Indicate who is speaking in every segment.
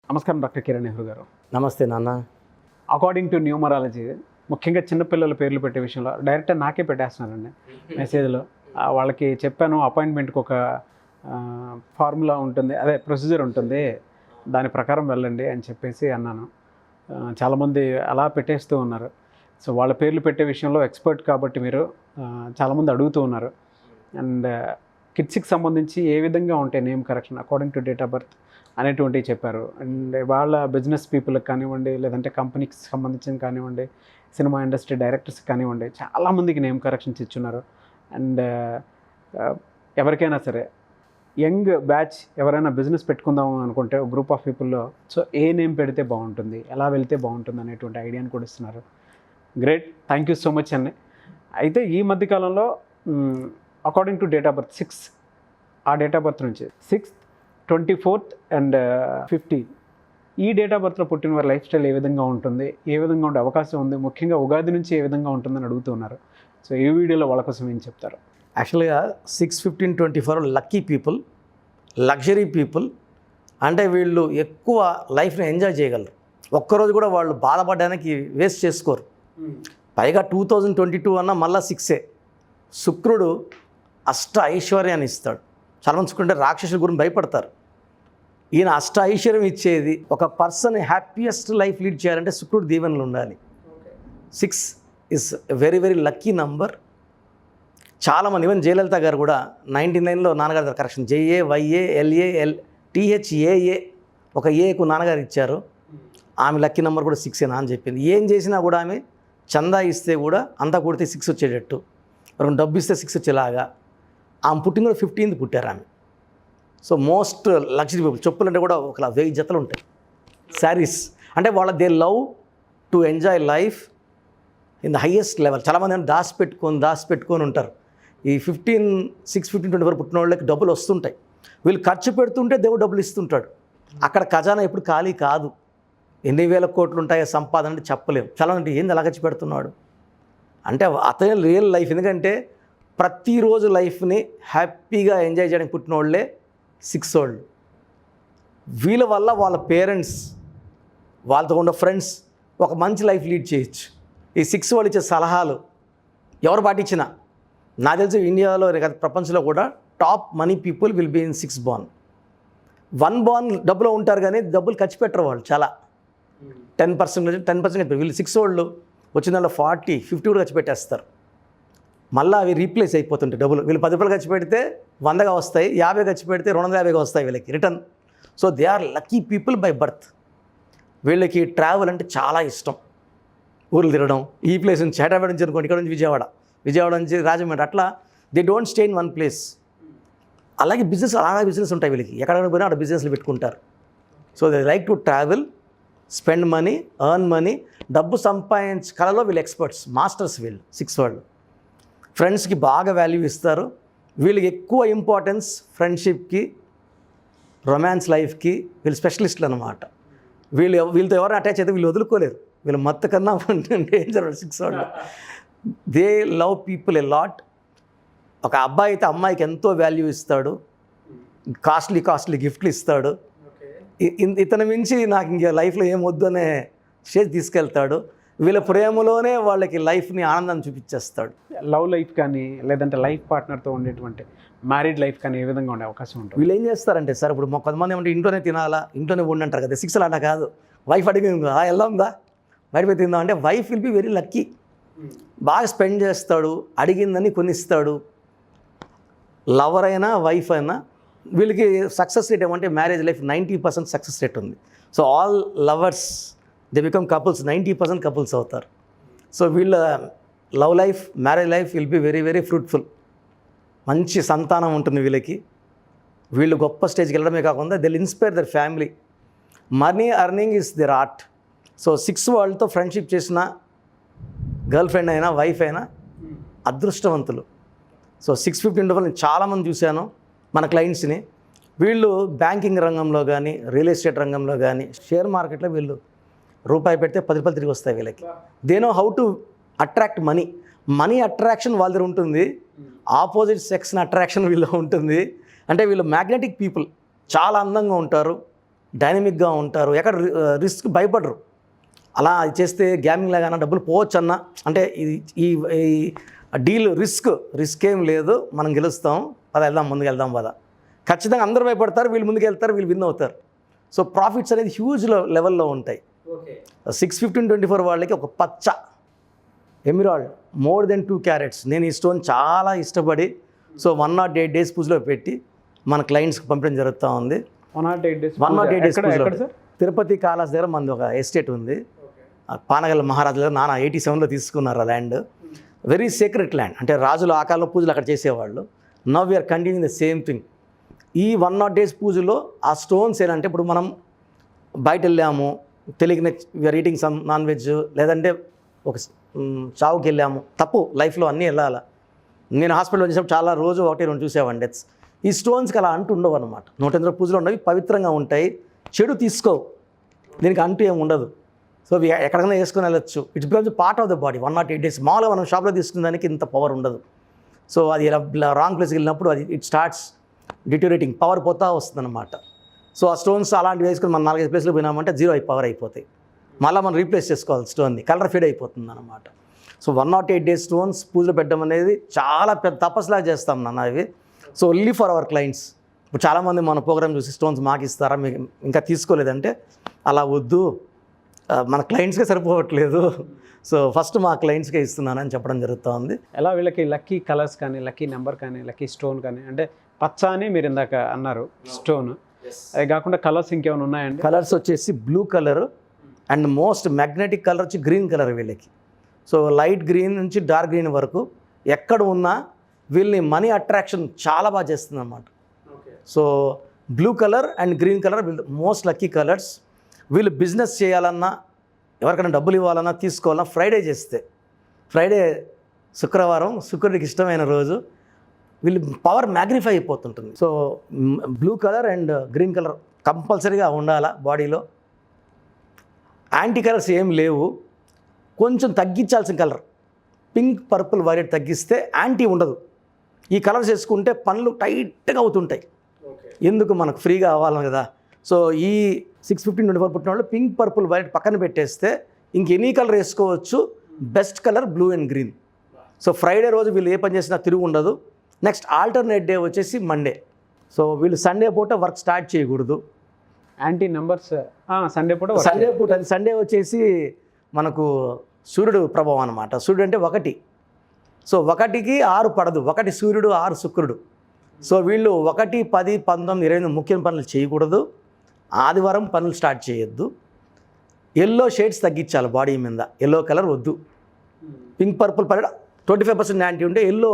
Speaker 1: నమస్కారం డాక్టర్ కిరణ్ నెహ్రూ గారు.
Speaker 2: నమస్తే నాన్న.
Speaker 1: అకార్డింగ్ టు న్యూమరాలజీ ముఖ్యంగా చిన్నపిల్లల పేర్లు పెట్టే విషయంలో డైరెక్ట్ నాకే పెట్టేస్తున్నానండి మెసేజ్లో. వాళ్ళకి చెప్పాను అపాయింట్మెంట్కి ఒక ఫార్ములా ఉంటుంది, అదే ప్రొసీజర్ ఉంటుంది, దాని ప్రకారం వెళ్ళండి అని చెప్పేసి అన్నాను. చాలామంది అలా పెట్టేస్తూ ఉన్నారు. సో వాళ్ళ పేర్లు పెట్టే విషయంలో ఎక్స్పర్ట్ కాబట్టి మీరు చాలామంది అడుగుతూ ఉన్నారు. అండ్ కిడ్స్కి సంబంధించి ఏ విధంగా ఉంటాయి name correction according to date of birth అనేటువంటివి చెప్పారు. అండ్ వాళ్ళ బిజినెస్ పీపుల్కి కానివ్వండి, లేదంటే కంపెనీకి సంబంధించిన కానివ్వండి, సినిమా ఇండస్ట్రీ డైరెక్టర్స్కి కానివ్వండి, చాలామందికి నేమ్ కరెక్షన్స్ ఇచ్చున్నారు. అండ్ ఎవరికైనా సరే యంగ్ బ్యాచ్ ఎవరైనా బిజినెస్ పెట్టుకుందాం అనుకుంటే ఒక గ్రూప్ ఆఫ్ పీపుల్లో సో ఏ నేమ్ పెడితే బాగుంటుంది, ఎలా వెళ్తే బాగుంటుంది అనేటువంటి ఐడియాని కూడా ఇస్తున్నారు. Great, thank you so much అండి. అయితే ఈ మధ్యకాలంలో according to date of birth 6, ఆ డేట్ ఆఫ్ బర్త్ నుంచి 6th, 24th అండ్ 15 ఈ డేట్ ఆఫ్ బర్త్లో పుట్టిన వారి లైఫ్ స్టైల్ ఏ విధంగా ఉంటుంది, ఏ విధంగా ఉండే అవకాశం ఉంది, ముఖ్యంగా ఉగాది నుంచి ఏ విధంగా ఉంటుందని అడుగుతున్నారు. సో ఈ వీడియోలో వాళ్ళ కోసం ఏం చెప్తారు?
Speaker 2: యాక్చువల్గా 6, 15, 24 లక్కీ పీపుల్, లగ్జరీ పీపుల్. అంటే వీళ్ళు ఎక్కువ లైఫ్ని ఎంజాయ్ చేయగలరు. ఒక్కరోజు కూడా వాళ్ళు బాధపడడానికి వేస్ట్ చేసుకోరు. పైగా 2022 అన్న మళ్ళీ 6. శుక్రుడు అష్ట ఐశ్వర్యాన్ని ఇస్తాడు. చాలామంది చూసుకుంటే రాక్షసుల గురించి భయపడతారు. ఈయన అష్ట ఐశ్వర్యం ఇచ్చేది. ఒక పర్సన్ హ్యాపీయెస్ట్ లైఫ్ లీడ్ చేయాలంటే శుక్రుడు దీవెనలు ఉండాలి. 6 is very very lucky number. చాలామంది ఈవెన్ జయలలిత గారు కూడా 99లో నాన్నగారి కరెక్షన్ JAYALALTHAA ఒక ఏకు నాన్నగారు ఇచ్చారు. ఆమె లక్కీ నెంబర్ కూడా 6 అని చెప్పింది. ఏం చేసినా కూడా ఆమె చందా ఇస్తే కూడా అంతా కొడితే 6 వచ్చేటట్టు, మనం డబ్బు ఇస్తే 6 వచ్చేలాగా. ఆమె పుట్టిన కూడా 15th పుట్టారు ఆమె. So most luxury people. చెప్పులు అంటే కూడా ఒక 1000 జతలు ఉంటాయి. శారీస్ అంటే వాళ్ళ they love to enjoy life in the highest level. చాలామంది దాచిపెట్టుకొని ఉంటారు. ఈ 6, 15, 24 పుట్టిన వాళ్ళకి డబ్బులు వస్తుంటాయి. వీళ్ళు ఖర్చు పెడుతుంటే దేవుడు డబ్బులు ఇస్తుంటాడు. అక్కడ ఖజానా ఎప్పుడు ఖాళీ కాదు. ఎన్ని వేల కోట్లు ఉంటాయో సంపాదన అంటే చెప్పలేము. చాలామంది ఏంది అలా ఖర్చు పెడుతున్నాడు అంటే అతనే రియల్ లైఫ్. ఎందుకంటే ప్రతిరోజు లైఫ్ని హ్యాపీగా ఎంజాయ్ చేయడానికి పుట్టిన వాళ్ళే 6 వాళ్ళు. వీళ్ళ వల్ల వాళ్ళ పేరెంట్స్, వాళ్ళతో ఉన్న ఫ్రెండ్స్ ఒక మంచి లైఫ్ లీడ్ చేయొచ్చు. ఈ 6 వాళ్ళు ఇచ్చే సలహాలు ఎవరు పాటించినా, నాకు తెలిసి ఇండియాలో ప్రపంచంలో కూడా top money people will be in 6 born. 1 born డబ్బులో ఉంటారు కానీ డబ్బులు ఖర్చు పెట్టరు వాళ్ళు. చాలా 10% వీళ్ళు 6 వాళ్ళు వచ్చిన దాంట్లో 40, 50 కూడా ఖర్చు పెట్టేస్తారు. మళ్ళీ అవి రీప్లేస్ అయిపోతుంటాయి డబ్బులు. వీళ్ళు 10 రూపాయలు ఖర్చు పెడితే 100గా వస్తాయి, 50 ఖర్చు పెడితే 250గా వస్తాయి వీళ్ళకి return. So they are lucky people by birth. వీళ్ళకి ట్రావెల్ అంటే చాలా ఇష్టం. ఊర్లు తిరగడం, ఈ ప్లేస్ నుంచి హైదరాబాద్ నుంచి అనుకోండి, ఇక్కడ నుంచి విజయవాడ నుంచి రాజమండ్రి, అట్లా they don't stay in one place. అలాగే బిజినెస్ ఉంటాయి వీళ్ళకి. ఎక్కడ పోయినా అక్కడ బిజినెస్లు పెట్టుకుంటారు. So they like to travel, spend money, earn money. డబ్బు సంపాదించే కళలో వీళ్ళు ఎక్స్పర్ట్స్, మాస్టర్స్ వీళ్ళు 6 వాళ్ళు. ఫ్రెండ్స్కి బాగా వాల్యూ ఇస్తారు. వీళ్ళకి ఎక్కువ ఇంపార్టెన్స్ ఫ్రెండ్షిప్కి, రొమాన్స్ లైఫ్కి. వీళ్ళు స్పెషలిస్టులు అనమాట. వీళ్ళతో ఎవరైనా అటాచ్ అయితే వీళ్ళు వదులుకోలేరు. వీళ్ళు మత్తు కన్నా డేంజర్ 6 వాళ్ళు. They love people a lot. ఒక అబ్బాయి అయితే అమ్మాయికి ఎంతో వాల్యూ ఇస్తాడు, కాస్ట్లీ గిఫ్ట్లు ఇస్తాడు. ఇతను మించి నాకు ఇంకా లైఫ్లో ఏం వద్దు అనే స్టేజ్ తీసుకెళ్తాడు. వీళ్ళ ప్రేమలోనే వాళ్ళకి లైఫ్ని ఆనందాన్ని చూపించేస్తాడు.
Speaker 1: లవ్ లైఫ్ కానీ లేదంటే లైఫ్ పార్ట్నర్తో ఉండేటువంటి మ్యారీడ్ లైఫ్ కానీ ఏ విధంగా ఉండే అవకాశం ఉంటుంది?
Speaker 2: వీళ్ళు ఏం చేస్తారంటే సార్, ఇప్పుడు కొంతమంది ఏమంటే ఇంట్లోనే తినాలా, ఇంట్లోనే ఉండంటారు కదా. 6 అలా కాదు. వైఫ్ అడిగింది వెళ్దాందా బయటపోయి తిందాం అంటే wife will be very lucky. బాగా స్పెండ్ చేస్తాడు, అడిగిందని కొనిస్తాడు. లవర్ అయినా వైఫ్ అయినా వీళ్ళకి సక్సెస్ రేట్ ఏమంటే మ్యారేజ్ లైఫ్ 90% సక్సెస్ రేట్ ఉంది. So all lovers they become couples, 90% couples అవుతారు. సో వీళ్ళ love life, marriage life will be very very fruitful. మంచి సంతానం ఉంటుంది వీళ్ళకి. వీళ్ళు గొప్ప స్టేజ్కి వెళ్ళడమే కాకుండా they will inspire their family. Money earning is their art. So 6 వాళ్ళతో ఫ్రెండ్షిప్ చేసిన గర్ల్ ఫ్రెండ్ అయినా వైఫ్ అయినా అదృష్టవంతులు. సో 6, 15 నేను చాలామంది చూశాను మన క్లయింట్స్ని. వీళ్ళు బ్యాంకింగ్ రంగంలో కానీ, రియల్ ఎస్టేట్ రంగంలో కానీ, షేర్ మార్కెట్లో వీళ్ళు రూపాయి పెడితే 10 రూపాయలు తిరిగి వస్తాయి వీళ్ళకి. They know how to attract money attraction వాళ్ళ దగ్గర ఉంటుంది. ఆపోజిట్ సెక్స్ని అట్రాక్షన్ వీళ్ళలో ఉంటుంది. అంటే వీళ్ళు మ్యాగ్నెటిక్ పీపుల్. చాలా అందంగా ఉంటారు, డైనమిక్గా ఉంటారు, ఎక్కడ రిస్క్ భయపడరు. అలా చేస్తే గ్యామింగ్ లాగా డబ్బులు పోవచ్చు అన్న అంటే ఇది ఈ డీల్ రిస్క్ ఏం లేదు, మనం గెలుస్తాం, పద వెళ్దాం, ముందుకు వెళ్దాం పద. ఖచ్చితంగా అందరూ భయపడతారు, వీళ్ళు ముందుకు వెళ్తారు, వీళ్ళు విన్ అవుతారు. సో ప్రాఫిట్స్ అనేది హ్యూజ్ లెవెల్లో ఉంటాయి. 6/15/24 వాళ్ళకి ఒక పచ్చ ఎమిరాల్డ్ మోర్ దెన్ 2 క్యారెట్స్, నేను ఈ స్టోన్ చాలా ఇష్టపడి సో 108 days పూజలో పెట్టి మన క్లయింట్స్కి పంపించడం జరుగుతూ ఉంది.
Speaker 1: 108 days
Speaker 2: పూజలో తిరుపతి కాలాస్ దగ్గర మనది ఒక ఎస్టేట్ ఉంది. పానగల్ మహారాజుల దగ్గర నాన్న 87లో తీసుకున్నారు ఆ ల్యాండ్. వెరీ సీక్రెట్ ల్యాండ్, అంటే రాజులు ఆ కాలంలో పూజలు అక్కడ చేసేవాళ్ళు. Now we are continuing the same thing. ఈ 108 days పూజలో ఆ స్టోన్స్ ఏంటంటే, ఇప్పుడు మనం బయట వెళ్ళాము, తెలియని we are eating some non veg, లేదంటే ఒక చావుకి వెళ్ళాము, తప్పు, లైఫ్లో అన్నీ వెళ్ళాలి. నేను హాస్పిటల్లో చేసినప్పుడు చాలా రోజు 1-2 చూసేవాడిని డెత్స్. ఈ స్టోన్స్కి అలా అంటూ ఉండవు అనమాట. 108 పూజలు ఉన్నవి పవిత్రంగా ఉంటాయి, చెడు తీసుకోవు, దీనికి అంటూ ఏమి ఉండదు. సో ఎక్కడికైనా వేసుకొని వెళ్ళచ్చు. It's becomes part of the body. 108 days మామూలుగా మనం షాప్లో తీసుకునే దానికి ఇంత పవర్ ఉండదు. సో అది ఇలా రాంగ్ ప్లేస్కి వెళ్ళినప్పుడు అది ఇట్ స్టార్ట్స్ డిటోరేటింగ్, పవర్ పోతా వస్తుంది అనమాట. సో ఆ స్టోన్స్ అలాంటివి వేసుకొని మనం 4-5 ప్లేస్లో పోయినామంటే 0 పవర్ అయిపోతాయి. మళ్ళీ మనం రీప్లేస్ చేసుకోవాలి స్టోన్ని, కలర్ ఫీడ్ అయిపోతుంది అనమాట. సో 108 days స్టోన్స్ పూజలో పెట్టడం అనేది చాలా పెద్ద తపస్సులాగా చేస్తాం నాన్న అవి. So only for our clients. ఇప్పుడు చాలామంది మన ప్రోగ్రామ్ చూసి స్టోన్స్ మాకు ఇస్తారా, మీకు ఇంకా తీసుకోలేదంటే అలా వద్దు, మన క్లయింట్స్కే సరిపోవట్లేదు, సో ఫస్ట్ మా క్లయింట్స్కే ఇస్తున్నానని చెప్పడం జరుగుతుంది.
Speaker 1: ఎలా వీళ్ళకి లక్కీ కలర్స్ కానీ, లక్కీ నెంబర్ కానీ, లక్కీ స్టోన్ కానీ, అంటే పచ్చ అని మీరు ఇందాక అన్నారు స్టోన్, అది కాకుండా కలర్స్ ఇంకేమైనా ఉన్నాయండి?
Speaker 2: కలర్స్ వచ్చేసి blue colour and most magnetic colour వచ్చి గ్రీన్ కలర్ వీళ్ళకి. సో లైట్ గ్రీన్ నుంచి డార్క్ గ్రీన్ వరకు ఎక్కడ ఉన్నా వీళ్ళని మనీ అట్రాక్షన్ చాలా బాగా చేస్తుంది అన్నమాట. So blue colour and green colour వీళ్ళు మోస్ట్ లక్కీ కలర్స్. వీళ్ళు బిజినెస్ చేయాలన్నా, ఎవరికైనా డబ్బులు ఇవ్వాలన్నా, తీసుకోవాలన్నా ఫ్రైడే చేస్తే, ఫ్రైడే శుక్రవారం శుక్రుడికి ఇష్టమైన రోజు, వీళ్ళు పవర్ మ్యాగ్నిఫై అయిపోతుంటుంది. So blue colour and green colour కంపల్సరీగా ఉండాలా బాడీలో. యాంటీ కలర్స్ ఏం లేవు, కొంచెం తగ్గించాల్సిన కలర్ పింక్, పర్పుల్, వైలెట్ తగ్గిస్తే యాంటీ ఉండదు. ఈ కలర్స్ వేసుకుంటే పనులు టైట్గా అవుతుంటాయి. ఎందుకు, మనకు ఫ్రీగా అవ్వాలి కదా. సో ఈ 6/15/24 పుట్టిన వాళ్ళు పింక్, పర్పుల్, వైలెట్ పక్కన పెట్టేస్తే ఇంక ఎనీ కలర్ వేసుకోవచ్చు. Best colour blue and green. So Friday రోజు వీళ్ళు ఏ పని చేసినా తిరుగు ఉండదు. నెక్స్ట్ ఆల్టర్నేట్ డే వచ్చేసి మండే. సో వీళ్ళు సండే పూట వర్క్ స్టార్ట్ చేయకూడదు.
Speaker 1: యాంటీ నెంబర్స్ సండే పూట
Speaker 2: సండే వచ్చేసి మనకు సూర్యుడు ప్రభావం అనమాట. సూర్యుడు అంటే 1, సో 1కి 6 పడదు, 1 సూర్యుడు 6 శుక్రుడు. సో వీళ్ళు 1, 10, 19, 28 ముఖ్యమైన పనులు చేయకూడదు. ఆదివారం పనులు స్టార్ట్ చేయొద్దు. ఎల్లో షేడ్స్ తగ్గించాలి బాడీ మీద, ఎల్లో కలర్ వద్దు. పింక్, పర్పుల్, 25% యాంటీ ఉంటే ఎల్లో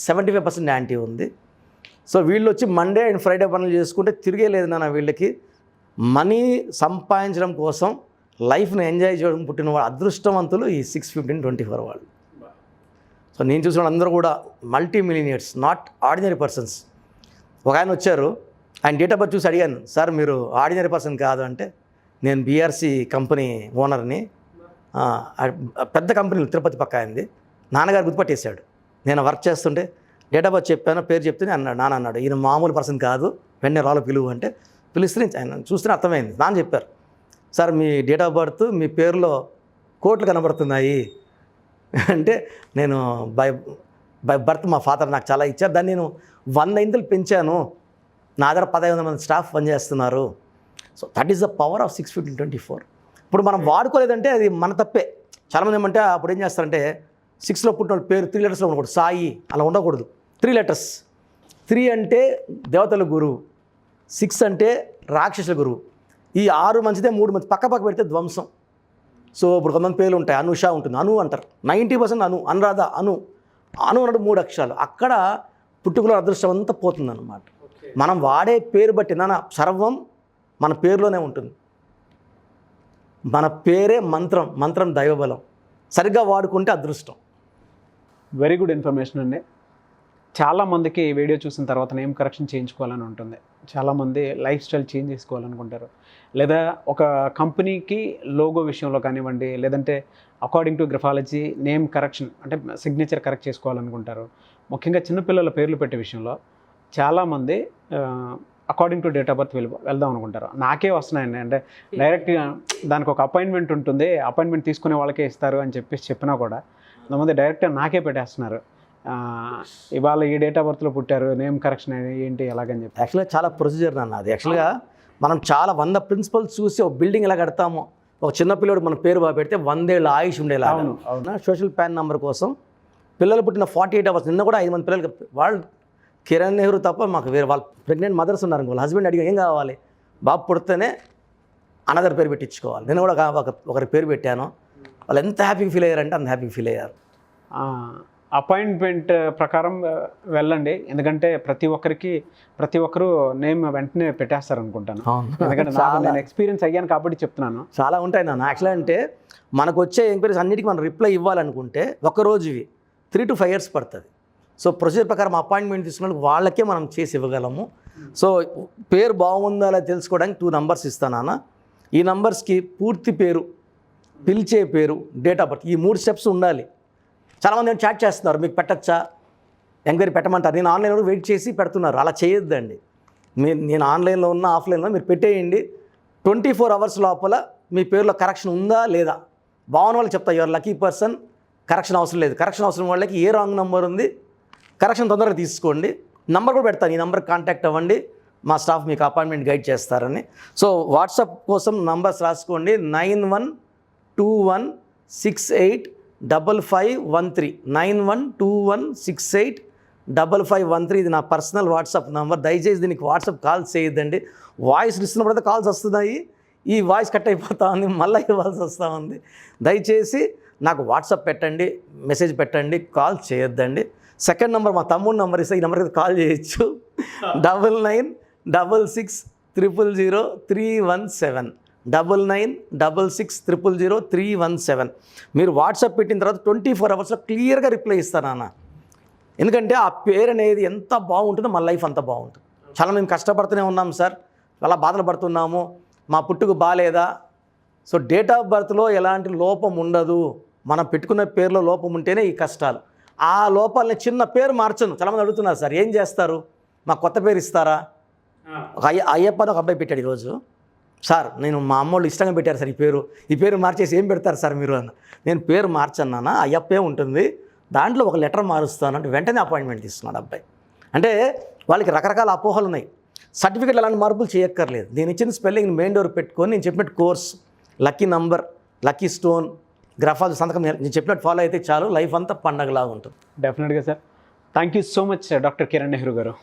Speaker 2: 75% యాంటీ ఉంది. సో వీళ్ళు వచ్చి మండే అండ్ ఫ్రైడే పనులు చేసుకుంటే తిరిగే లేదు నాన్న. వీళ్ళకి మనీ సంపాదించడం కోసం, లైఫ్ని ఎంజాయ్ చేయడం పుట్టిన వాళ్ళు అదృష్టవంతులు ఈ 6/15/24 వాళ్ళు. సో నేను చూసిన వాళ్ళందరూ కూడా multi millionaires, not ordinary persons. ఒక ఆయన వచ్చారు, ఆయన డేట్ ఆఫ్ బర్త్ చూసి అడిగాను, సార్ మీరు ఆర్డినరీ పర్సన్ కాదు అంటే, నేను బీఆర్సీ కంపెనీ ఓనర్ని, పెద్ద కంపెనీలు తిరుపతి పక్క అయింది. నాన్నగారు గుర్తుపట్టేశాడు. నేను వర్క్ చేస్తుంటే డేట్ ఆఫ్ బర్త్ చెప్పాను, పేరు చెప్తేనే అన్నాడు, నాన్న అన్నాడు, ఈయన మామూలు పర్సన్ కాదు, వెంటనే రాలో పిలువు అంటే, పిలిస్తే ఆయన చూస్తేనే అర్థమైంది. నాన్న చెప్పారు, సార్ మీ డేట్ ఆఫ్ బర్త్ మీ పేరులో కోట్లు కనబడుతున్నాయి అంటే, నేను బై బర్త్ మా ఫాదర్ నాకు చాలా ఇచ్చారు, దాన్ని నేను 100 ఇంతలు పెంచాను, నా దగ్గర 1500 మంది స్టాఫ్ పనిచేస్తున్నారు. So that is the power of 6/15/24. ఇప్పుడు మనం వాడుకోలేదంటే అది మన తప్పే. చాలామంది ఏమంటే అప్పుడు ఏం చేస్తారంటే 6లో పుట్టిన పేరు 3 letters ఉండకూడదు, సాయి అలా ఉండకూడదు. 3 letters. 3 అంటే దేవతల గురువు, 6 అంటే రాక్షసుల గురువు. ఈ 6 మంచిదే, 3 మంచి, పక్క పెడితే ధ్వంసం. సో ఇప్పుడు కొంతమంది పేర్లు ఉంటాయి, అనుష ఉంటుంది, అను అంటారు, 90% అనురాధ, అను అన్నట్టు 3 అక్షరాలు. అక్కడ పుట్టుకలో అదృష్టం అంతా పోతుంది అన్నమాట. మనం వాడే పేరు బట్టి సర్వం మన పేరులోనే ఉంటుంది. మన పేరే మంత్రం దైవబలం. సరిగ్గా వాడుకుంటే అదృష్టం.
Speaker 1: వెరీ గుడ్ ఇన్ఫర్మేషన్ అండి. చాలామందికి ఈ వీడియో చూసిన తర్వాత నేమ్ కరెక్షన్ చేయించుకోవాలని ఉంటుంది. చాలామంది లైఫ్ స్టైల్ చేంజ్ చేసుకోవాలనుకుంటారు, లేదా ఒక కంపెనీకి లోగో విషయంలో కానివ్వండి, లేదంటే according to graphology name correction అంటే సిగ్నేచర్ కరెక్ట్ చేసుకోవాలనుకుంటారు. ముఖ్యంగా చిన్నపిల్లల పేర్లు పెట్టే విషయంలో చాలామంది according to date of birth వెళ్దాం అనుకుంటారు. నాకే వస్తున్నాయండి, అంటే డైరెక్ట్గా దానికి ఒక అపాయింట్మెంట్ ఉంటుంది, అపాయింట్మెంట్ తీసుకునే వాళ్ళకే ఇస్తారు అని చెప్పినా కూడా కొంతమంది డైరెక్ట్గా నాకే పెట్టేస్తున్నారు. ఇవాళ ఈ డేట్ ఆఫ్ బర్త్లో పుట్టారు, నేమ్ కరెక్షన్ ఏంటి ఎలాగని చెప్పి.
Speaker 2: యాక్చువల్గా చాలా ప్రొసీజర్ నాన్న అది. యాక్చువల్గా మనం చాలా 100 ప్రిన్సిపల్స్ చూసి ఒక బిల్డింగ్ ఎలా కడతామో, ఒక చిన్న పిల్లడు మన పేరు బాగా పెడితే 100 ఏళ్ళ ఆయుష్ ఉండేలా. అవును. సోషల్ ప్యాన్ నెంబర్ కోసం పిల్లలు పుట్టిన 48 hours, నిన్న కూడా 5 మంది పిల్లలకి వాళ్ళు కిరణ్ నెహ్రూ తప్ప మాకు వేరే వాళ్ళు ప్రెగ్నెంట్ మదర్స్ ఉన్నారు. వాళ్ళ హస్బెండ్ అడిగా ఏం కావాలి, బాబు పుడితేనే అనదర్ పేరు పెట్టించుకోవాలి. నేను కూడా ఒకరి పేరు పెట్టాను. వాళ్ళు ఎంత హ్యాపీగా ఫీల్ అయ్యారంటే అంత హ్యాపీగా ఫీల్ అయ్యారు.
Speaker 1: అపాయింట్మెంట్ ప్రకారం వెళ్ళండి, ఎందుకంటే ప్రతి ఒక్కరు నేమ్ వెంటనే పెట్టేస్తారు అనుకుంటాను. ఎందుకంటే నేను ఎక్స్పీరియన్స్ అయ్యాను కాబట్టి చెప్తున్నాను.
Speaker 2: చాలా ఉంటాయి నాన్న. యాక్చువల్గా అంటే మనకు వచ్చే ఎంక్వైరీస్ అన్నిటికీ మనం రిప్లై ఇవ్వాలనుకుంటే ఒక రోజువి 3 to 5 years పడుతుంది. సో ప్రొసీజర్ ప్రకారం అపాయింట్మెంట్ తీసుకున్న వాళ్ళకే మనం చేసి ఇవ్వగలము. సో పేరు బాగుందా అలా తెలుసుకోవడానికి 2 numbers ఇస్తాను నాన్న. ఈ నంబర్స్కి పూర్తి పేరు, పిలిచే పేరు, డేట్ ఆఫ్ బర్త్, ఈ 3 steps ఉండాలి. చాలామంది చాట్ చేస్తున్నారు, మీకు పెట్టచ్చా, ఎంక్వైరీ పెట్టమంటారు. నేను ఆన్లైన్లో వెయిట్ చేసి పెడుతున్నారు. అలా చేయొద్దండి. నేను ఆన్లైన్లో ఉన్న ఆఫ్లైన్లో మీరు పెట్టేయండి. 24 hours లోపల మీ పేరులో కరెక్షన్ ఉందా లేదా, బాగున్న వాళ్ళు చెప్తా యువర్ లక్కీ పర్సన్, కరెక్షన్ అవసరం లేదు. కరెక్షన్ అవసరం వాళ్ళకి ఏ రాంగ్ నెంబర్ ఉంది, కరెక్షన్ తొందరగా తీసుకోండి. నెంబర్ కూడా పెడతాను, ఈ నెంబర్ కాంటాక్ట్ అవ్వండి, మా స్టాఫ్ మీకు అపాయింట్మెంట్ గైడ్ చేస్తారని. సో వాట్సాప్ కోసం నంబర్స్ రాసుకోండి. 9121685513 9121685513 ఇది నా పర్సనల్ వాట్సాప్ నెంబర్. దయచేసి దీనికి వాట్సాప్ కాల్స్ చేయొద్దండి. వాయిస్ ఇస్తున్నప్పుడైతే కాల్స్ వస్తున్నాయి, ఈ వాయిస్ కట్ అయిపోతూ ఉంది, మళ్ళీ ఇవ్వాల్సి వస్తూ ఉంది. దయచేసి నాకు వాట్సాప్ పెట్టండి, మెసేజ్ పెట్టండి, కాల్ చేయొద్దండి. సెకండ్ నెంబర్ మా తమ్ముడు నెంబర్ ఇస్తే ఈ నెంబర్కి కాల్ చేయొచ్చు. 9966000317 9966000317. మీరు వాట్సాప్ పెట్టిన తర్వాత 24 hours క్లియర్గా రిప్లై ఇస్తాను అన్న. ఎందుకంటే ఆ పేరు అనేది ఎంత బాగుంటుందో మన లైఫ్ అంత బాగుంటుంది. చాలా మేము కష్టపడుతూనే ఉన్నాం సార్, చాలా బాధలు పడుతున్నాము, మా పుట్టుకు బాగాలేదా. సో డేట్ ఆఫ్ బర్త్లో ఎలాంటి లోపం ఉండదు, మనం పెట్టుకున్న పేరులో లోపం ఉంటేనే ఈ కష్టాలు. ఆ లోపాలని చిన్న పేరు మార్చను. చాలామంది అడుగుతున్నారు, సార్ ఏం చేస్తారు, మాకు కొత్త పేరు ఇస్తారా. అయ్యప్ప అని ఒక అబ్బాయి పెట్టాడు ఈరోజు, సార్ నేను మా అమ్మోళ్ళు ఇష్టంగా పెట్టారు సార్ ఈ పేరు మార్చేసి ఏం పెడతారు సార్ మీరు అన్న. నేను పేరు మార్చన్నానా, అయ్యప్పే ఉంటుంది, దాంట్లో ఒక లెటర్ మారుస్తాను అంటే వెంటనే అపాయింట్మెంట్ తీసుకున్నాడు అబ్బాయి. అంటే వాళ్ళకి రకరకాల అపోహలు ఉన్నాయి. సర్టిఫికెట్లు అలాంటి మార్పులు చేయక్కర్లేదు. నేను ఇచ్చిన స్పెల్లింగ్ మెయిన్ డోర్ పెట్టుకొని నేను చెప్పినట్టు course, lucky number, lucky stone, గ్రఫాలు సంతకం నేను చెప్పినట్టు ఫాలో అయితే చాలు, లైఫ్ అంతా పండగలాగా ఉంటుంది.
Speaker 1: డెఫినెట్గా sir. Thank you so much doctor Kiran Nehru గారు.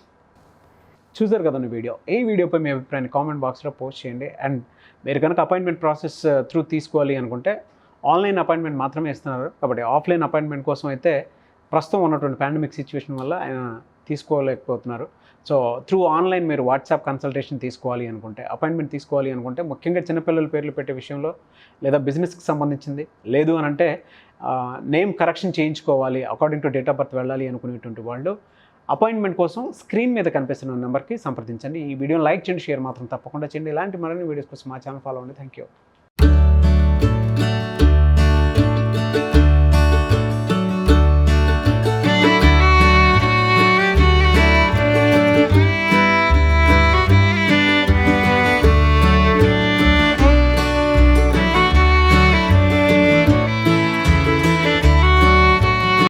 Speaker 1: చూసారు కదండి వీడియో. ఈ వీడియోపై మీ అభిప్రాయాన్ని కామెంట్ బాక్స్లో పోస్ట్ చేయండి. అండ్ మీరు కనుక అపాయింట్మెంట్ ప్రాసెస్ త్రూ తీసుకోవాలి అనుకుంటే ఆన్లైన్ అపాయింట్మెంట్ మాత్రమే ఇస్తున్నారు, కాబట్టి ఆఫ్లైన్ అపాయింట్మెంట్ కోసం అయితే ప్రస్తుతం ఉన్నటువంటి పాండమిక్ సిచ్యువేషన్ వల్ల ఆయన తీసుకోలేకపోతున్నారు. సో త్రూ ఆన్లైన్ మీరు వాట్సాప్ కన్సల్టేషన్ తీసుకోవాలి అనుకుంటే, అపాయింట్మెంట్ తీసుకోవాలి అనుకుంటే, ముఖ్యంగా చిన్నపిల్లల పేర్లు పెట్టే విషయంలో లేదా బిజినెస్కి సంబంధించింది, లేదు అని అంటే నేమ్ కరెక్షన్ చేయించుకోవాలి, according to date of birth వెళ్ళాలి అనుకునేటువంటి వాళ్ళు అపాయింట్మెంట్ కోసం స్క్రీన్ మీద కనిపిస్తున్న నెంబర్కి సంప్రదించండి. ఈ వీడియోని లైక్ చేయండి, షేర్ మాత్రం తప్పకుండా చేయండి. ఇలాంటి మరిన్ని వీడియోస్ కోసం మా ఛానల్ ఫాలో అవ్వండి. Thank you.